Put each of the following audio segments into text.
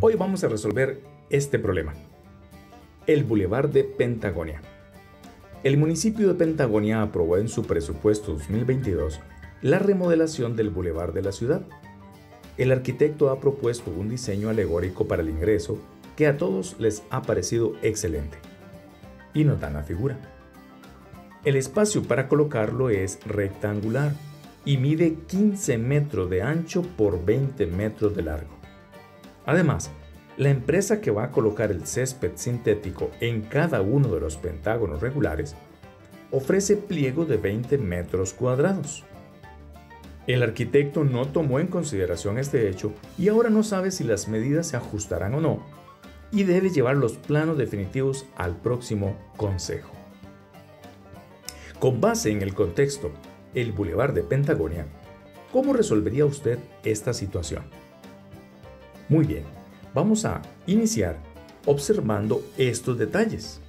Hoy vamos a resolver este problema. El Boulevard de Pentagonia. El municipio de Pentagonia aprobó en su presupuesto 2022 la remodelación del Boulevard de la ciudad. El arquitecto ha propuesto un diseño alegórico para el ingreso que a todos les ha parecido excelente. Y nos dan la figura. El espacio para colocarlo es rectangular y mide 15 metros de ancho por 20 metros de largo. Además, la empresa que va a colocar el césped sintético en cada uno de los pentágonos regulares ofrece pliego de 20 metros cuadrados. El arquitecto no tomó en consideración este hecho y ahora no sabe si las medidas se ajustarán o no y debe llevar los planos definitivos al próximo consejo. Con base en el contexto, el Boulevard de Pentagonia, ¿cómo resolvería usted esta situación? Muy bien, vamos a iniciar observando estos detalles.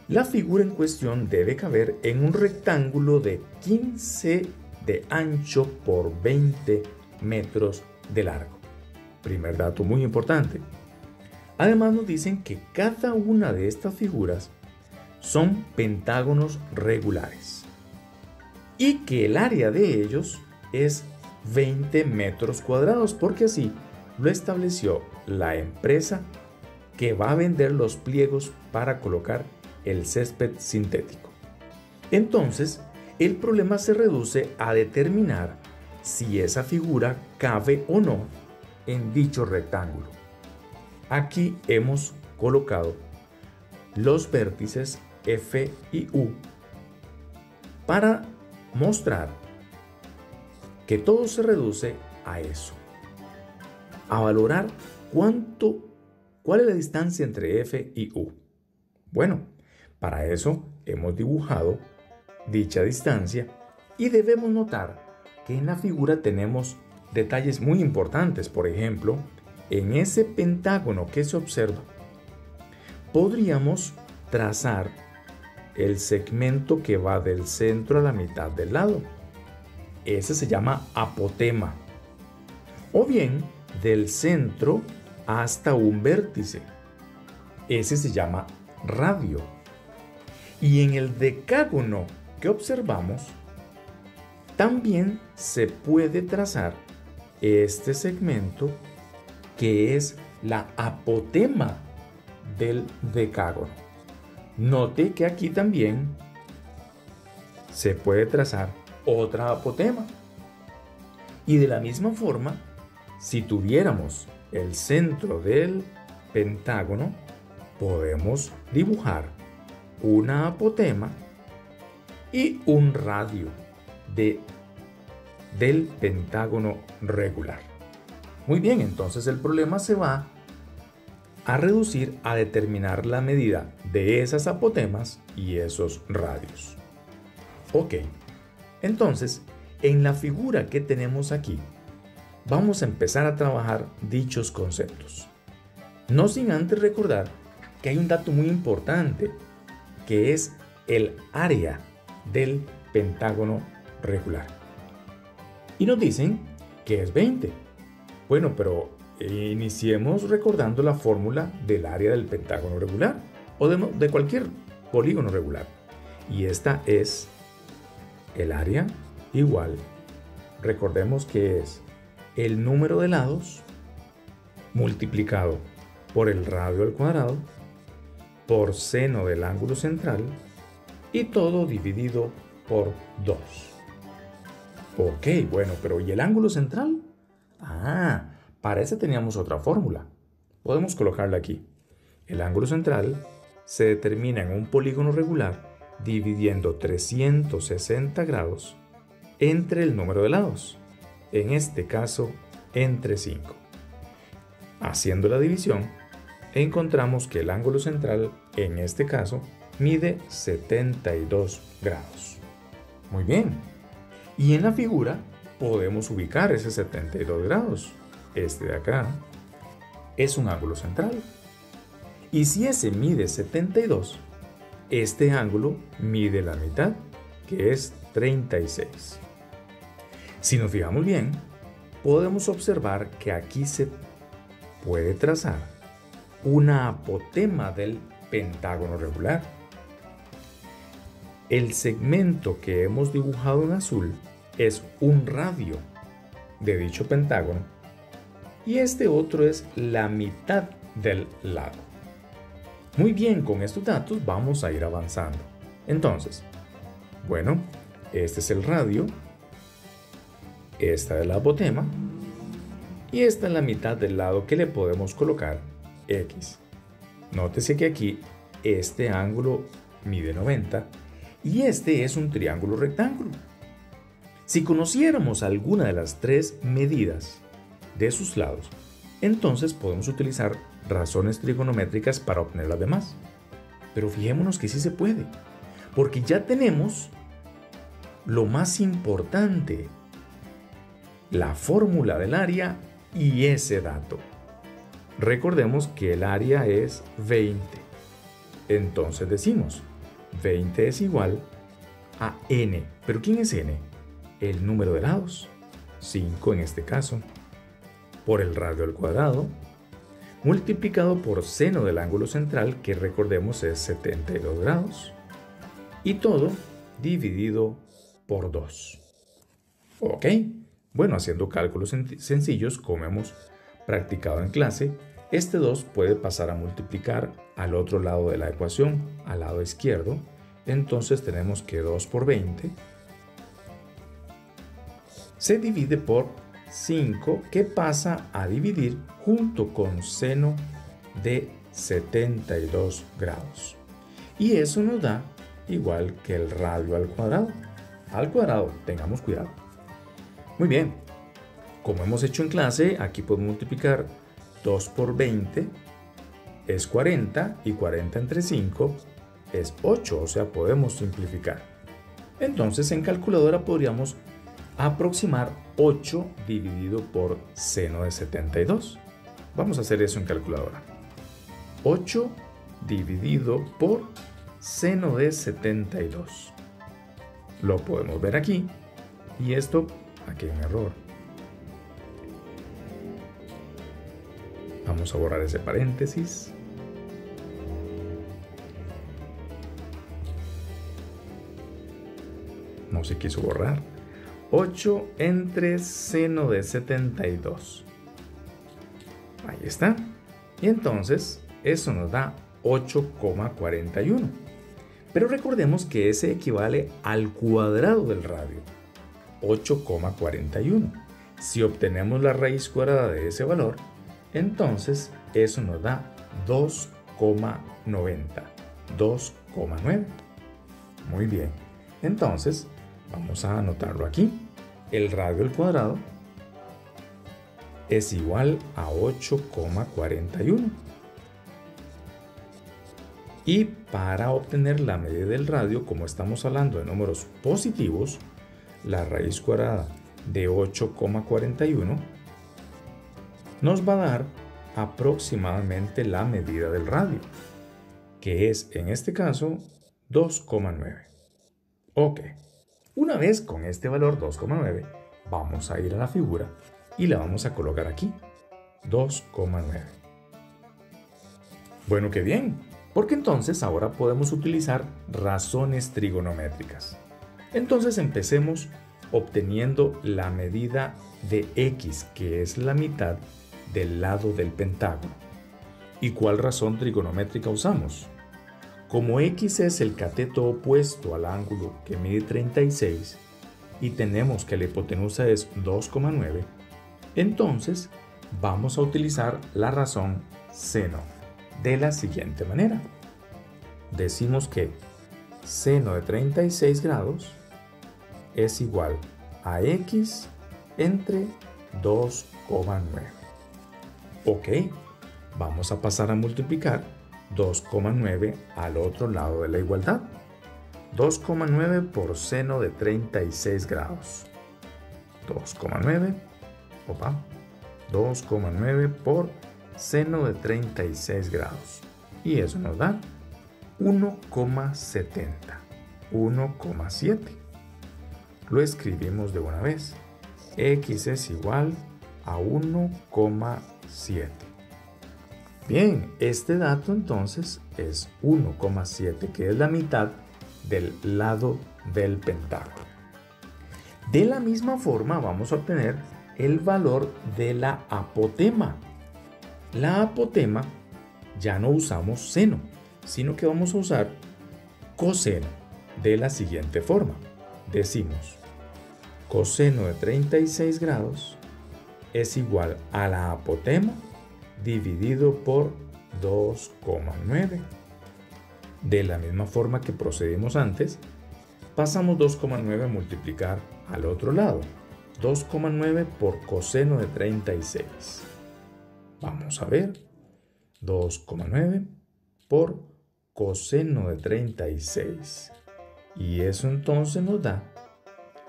La figura en cuestión debe caber en un rectángulo de 15 de ancho por 20 metros de largo. Primer dato muy importante. Además nos dicen que cada una de estas figuras son pentágonos regulares y que el área de ellos es 20 metros cuadrados porque así lo estableció la empresa que va a vender los pliegos para colocar el césped sintético. Entonces, el problema se reduce a determinar si esa figura cabe o no en dicho rectángulo. Aquí hemos colocado los vértices F y U para mostrar que todo se reduce a eso. A valorar cuál es la distancia entre F y U. Bueno, para eso hemos dibujado dicha distancia y debemos notar que en la figura tenemos detalles muy importantes. Por ejemplo, en ese pentágono que se observa, podríamos trazar el segmento que va del centro a la mitad del lado. Ese se llama apotema. O bien, del centro hasta un vértice. Ese se llama radio. Y en el decágono que observamos, también se puede trazar este segmento que es la apotema del decágono. Note que aquí también se puede trazar otra apotema. Y de la misma forma, si tuviéramos el centro del pentágono, podemos dibujar una apotema y un radio del pentágono regular. Muy bien, entonces el problema se va a reducir a determinar la medida de esas apotemas y esos radios. Ok, entonces en la figura que tenemos aquí, vamos a empezar a trabajar dichos conceptos. No sin antes recordar que hay un dato muy importante, que es el área del pentágono regular. Y nos dicen que es 20. Bueno, pero iniciemos recordando la fórmula del área del pentágono regular o de cualquier polígono regular. Y esta es el área igual. Recordemos que es el número de lados multiplicado por el radio al cuadrado por seno del ángulo central y todo dividido por 2. Ok, bueno, pero ¿y el ángulo central? Para eso teníamos otra fórmula. Podemos colocarla aquí. El ángulo central se determina en un polígono regular dividiendo 360 grados entre el número de lados, en este caso entre 5. Haciendo la división, encontramos que el ángulo central, en este caso, mide 72 grados. Muy bien. Y en la figura podemos ubicar ese 72 grados. Este de acá es un ángulo central. Y si ese mide 72, este ángulo mide la mitad, que es 36. Si nos fijamos bien, podemos observar que aquí se puede trazar una apotema del pentágono regular. El segmento que hemos dibujado en azul es un radio de dicho pentágono y este otro es la mitad del lado. Muy bien, con estos datos vamos a ir avanzando. Entonces, bueno, este es el radio, esta es la apotema y esta es la mitad del lado que le podemos colocar X. Nótese que aquí este ángulo mide 90 y este es un triángulo rectángulo. Si conociéramos alguna de las tres medidas de sus lados, entonces podemos utilizar razones trigonométricas para obtener las demás. Pero fijémonos que sí se puede, porque ya tenemos lo más importante, la fórmula del área y ese dato. Recordemos que el área es 20. Entonces decimos, 20 es igual a n. ¿Pero quién es n? El número de lados, 5 en este caso, por el radio al cuadrado, multiplicado por seno del ángulo central, que recordemos es 72 grados, y todo dividido por 2. ¿Ok? Bueno, haciendo cálculos sencillos, como hemos practicado en clase, este 2 puede pasar a multiplicar al otro lado de la ecuación, al lado izquierdo. Entonces tenemos que 2 por 20 se divide por 5, que pasa a dividir junto con seno de 72 grados. Y eso nos da igual que el radio al cuadrado. Al cuadrado, tengamos cuidado. Muy bien, como hemos hecho en clase, aquí podemos multiplicar 2 por 20 es 40 y 40 entre 5 es 8, o sea, podemos simplificar. Entonces en calculadora podríamos aproximar 8 dividido por seno de 72. Vamos a hacer eso en calculadora. 8 dividido por seno de 72. Lo podemos ver aquí. Y esto, aquí hay un error. Vamos a borrar ese paréntesis. No se quiso borrar. 8 entre seno de 72. Ahí está. Y entonces eso nos da 8,41. Pero recordemos que ese equivale al cuadrado del radio. 8,41. Si obtenemos la raíz cuadrada de ese valor, entonces eso nos da 2,90. 2,9. Muy bien. Entonces, vamos a anotarlo aquí. El radio al cuadrado es igual a 8,41. Y para obtener la medida del radio, como estamos hablando de números positivos, la raíz cuadrada de 8,41 nos va a dar aproximadamente la medida del radio, que es en este caso 2,9. Ok, una vez con este valor 2,9, vamos a ir a la figura y la vamos a colocar aquí, 2,9. Bueno, qué bien, porque entonces ahora podemos utilizar razones trigonométricas. Entonces empecemos obteniendo la medida de x, que es la mitad del lado del pentágono. ¿Y cuál razón trigonométrica usamos? Como x es el cateto opuesto al ángulo que mide 36 y tenemos que la hipotenusa es 2,9, entonces vamos a utilizar la razón seno de la siguiente manera. Decimos que seno de 36 grados es igual a x entre 2,9. Ok, vamos a pasar a multiplicar 2,9 al otro lado de la igualdad. 2,9 por seno de 36 grados. 2,9 por seno de 36 grados. Y eso nos da 1,70. 1,7. Lo escribimos de una vez. X es igual a 1,7. Bien, este dato entonces es 1,7, que es la mitad del lado del pentágono. De la misma forma vamos a obtener el valor de la apotema. La apotema ya no usamos seno, sino que vamos a usar coseno de la siguiente forma. Decimos, coseno de 36 grados es igual a la apotema dividido por 2,9. De la misma forma que procedimos antes, pasamos 2,9 a multiplicar al otro lado. 2,9 por coseno de 36. Vamos a ver. 2,9 por coseno de 36. Y eso entonces nos da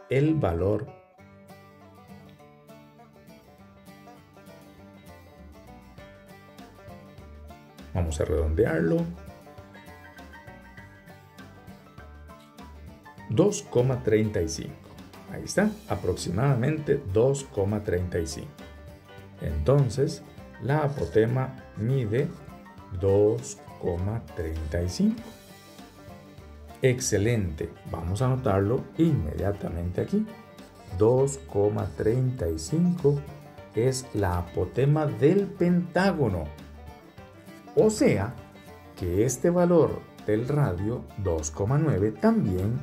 el valor vamos a redondearlo. 2,35. Ahí está, aproximadamente 2,35. Entonces, la apotema mide 2,35. Excelente, vamos a anotarlo inmediatamente aquí. 2,35 es la apotema del pentágono. O sea, que este valor del radio 2,9 también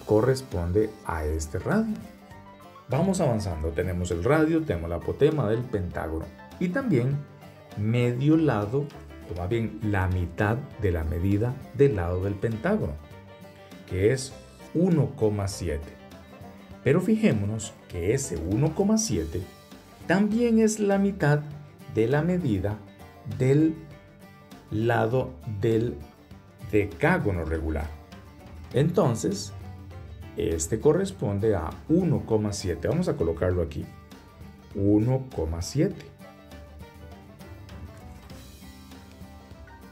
corresponde a este radio. Vamos avanzando, tenemos el radio, tenemos la apotema del pentágono y también medio lado, o más bien la mitad de la medida del lado del pentágono, que es 1,7. Pero fijémonos que ese 1,7 también es la mitad de la medida del lado del decágono regular. Entonces, este corresponde a 1,7. Vamos a colocarlo aquí. 1,7.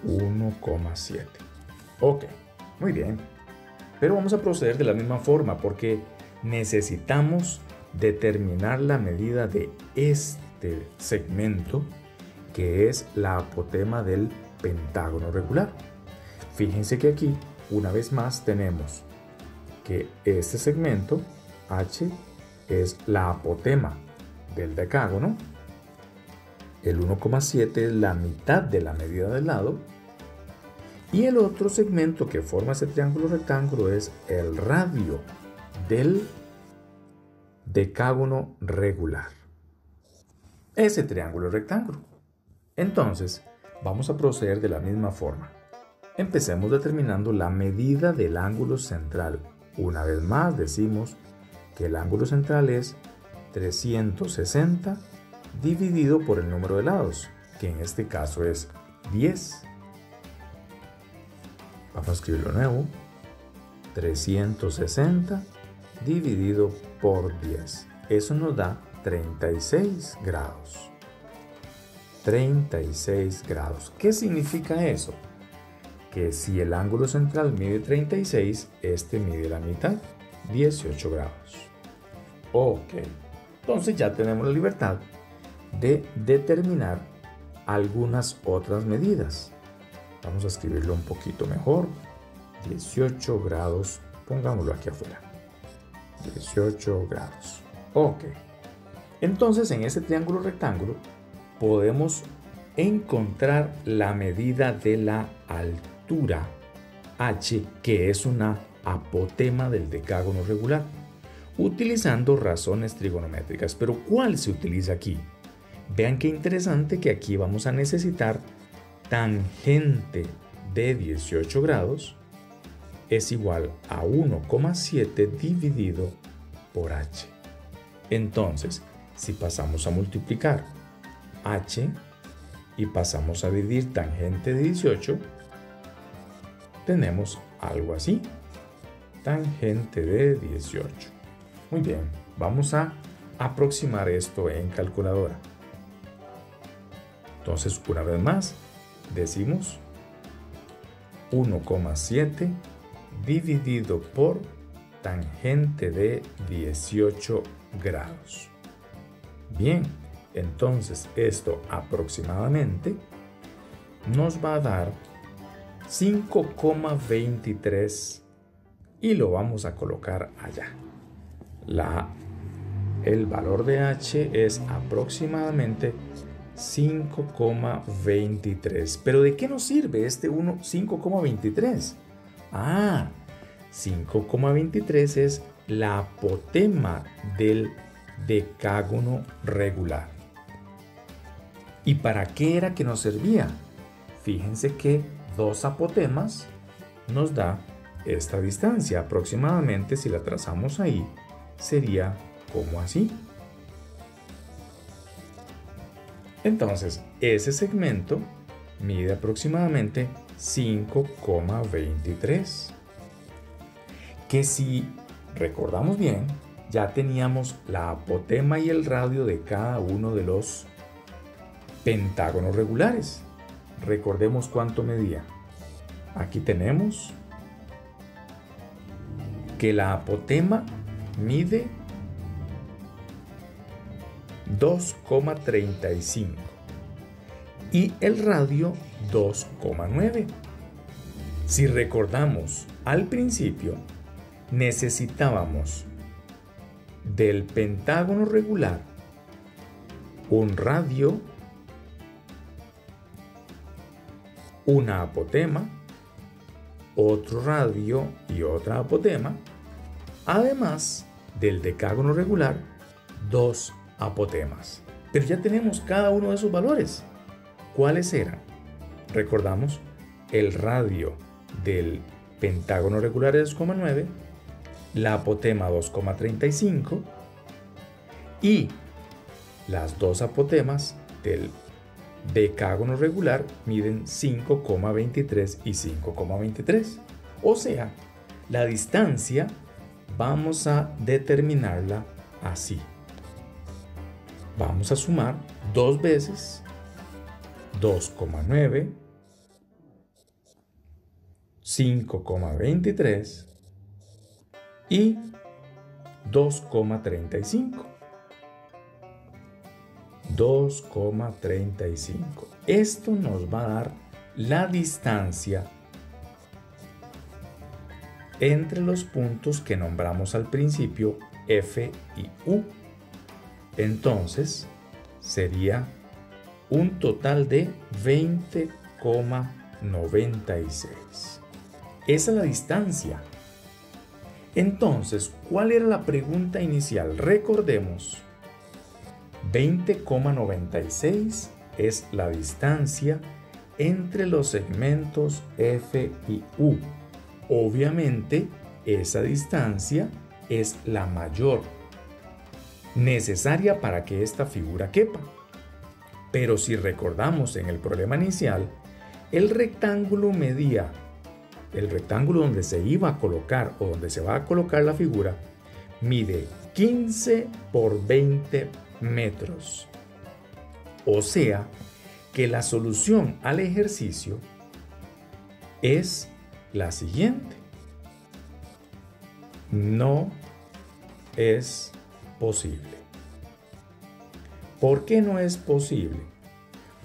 1,7. Ok, muy bien. Pero vamos a proceder de la misma forma porque necesitamos determinar la medida de este segmento, que es la apotema del pentágono regular. Fíjense que aquí, una vez más, tenemos que este segmento H es la apotema del decágono, el 1,7 es la mitad de la medida del lado y el otro segmento que forma ese triángulo rectángulo es el radio del decágono regular, ese triángulo rectángulo. Entonces vamos a proceder de la misma forma. Empecemos determinando la medida del ángulo central. Una vez más decimos que el ángulo central es 360 dividido por el número de lados, que en este caso es 10. Vamos a escribirlo de nuevo. 360 dividido por 10. Eso nos da 36 grados. 36 grados. ¿Qué significa eso? Que si el ángulo central mide 36, este mide la mitad, 18 grados. Ok, entonces ya tenemos la libertad de determinar algunas otras medidas. Vamos a escribirlo un poquito mejor. 18 grados, pongámoslo aquí afuera. 18 grados. Ok, entonces en ese triángulo rectángulo podemos encontrar la medida de la altura H, que es una apotema del decágono regular, utilizando razones trigonométricas. Pero ¿cuál se utiliza aquí? Vean qué interesante que aquí vamos a necesitar tangente de 18 grados es igual a 1,7 dividido por H. Entonces, si pasamos a multiplicar H y pasamos a dividir tangente de 18, tenemos algo así, tangente de 18. Muy bien, vamos a aproximar esto en calculadora. Entonces, una vez más, decimos 1,7 dividido por tangente de 18 grados. Bien, Entonces esto aproximadamente nos va a dar 5,23 y lo vamos a colocar allá. El valor de H es aproximadamente 5,23. ¿Pero de qué nos sirve este 5,23? 5,23 es la apotema del decágono regular. ¿Y para qué era que nos servía? Fíjense que 2 apotemas nos da esta distancia. Aproximadamente, si la trazamos ahí, sería como así. Entonces, ese segmento mide aproximadamente 5,23. Que si recordamos bien, ya teníamos la apotema y el radio de cada uno de los pentágonos regulares. Recordemos cuánto medía. Aquí tenemos que la apotema mide 2,35 y el radio 2,9. Si recordamos al principio, necesitábamos del pentágono regular un radio, una apotema, otro radio y otra apotema, además del decágono regular, 2 apotemas. Pero ya tenemos cada uno de esos valores. ¿Cuáles eran? Recordamos el radio del pentágono regular es 2,9, la apotema 2,35 y las 2 apotemas del decágono regular miden 5,23 y 5,23. O sea, la distancia vamos a determinarla así. Vamos a sumar 2 veces 2,9, 5,23 y 2,35. 2,35. Esto nos va a dar la distancia entre los puntos que nombramos al principio, F y U. Entonces, sería un total de 20,96. Esa es la distancia. Entonces, ¿cuál era la pregunta inicial? Recordemos, 20,96 es la distancia entre los segmentos F y U. Obviamente, esa distancia es la mayor, necesaria para que esta figura quepa. Pero si recordamos en el problema inicial, el rectángulo medía, el rectángulo donde se iba a colocar o donde se va a colocar la figura, mide 15 por 20 metros. O sea, que la solución al ejercicio es la siguiente. No es posible. ¿Por qué no es posible?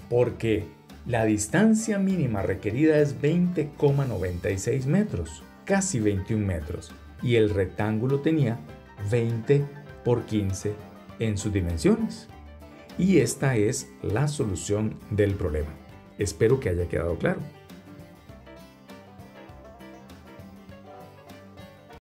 Porque la distancia mínima requerida es 20,96 metros, casi 21 metros, y el rectángulo tenía 20 por 15 en sus dimensiones. Y esta es la solución del problema. Espero que haya quedado claro.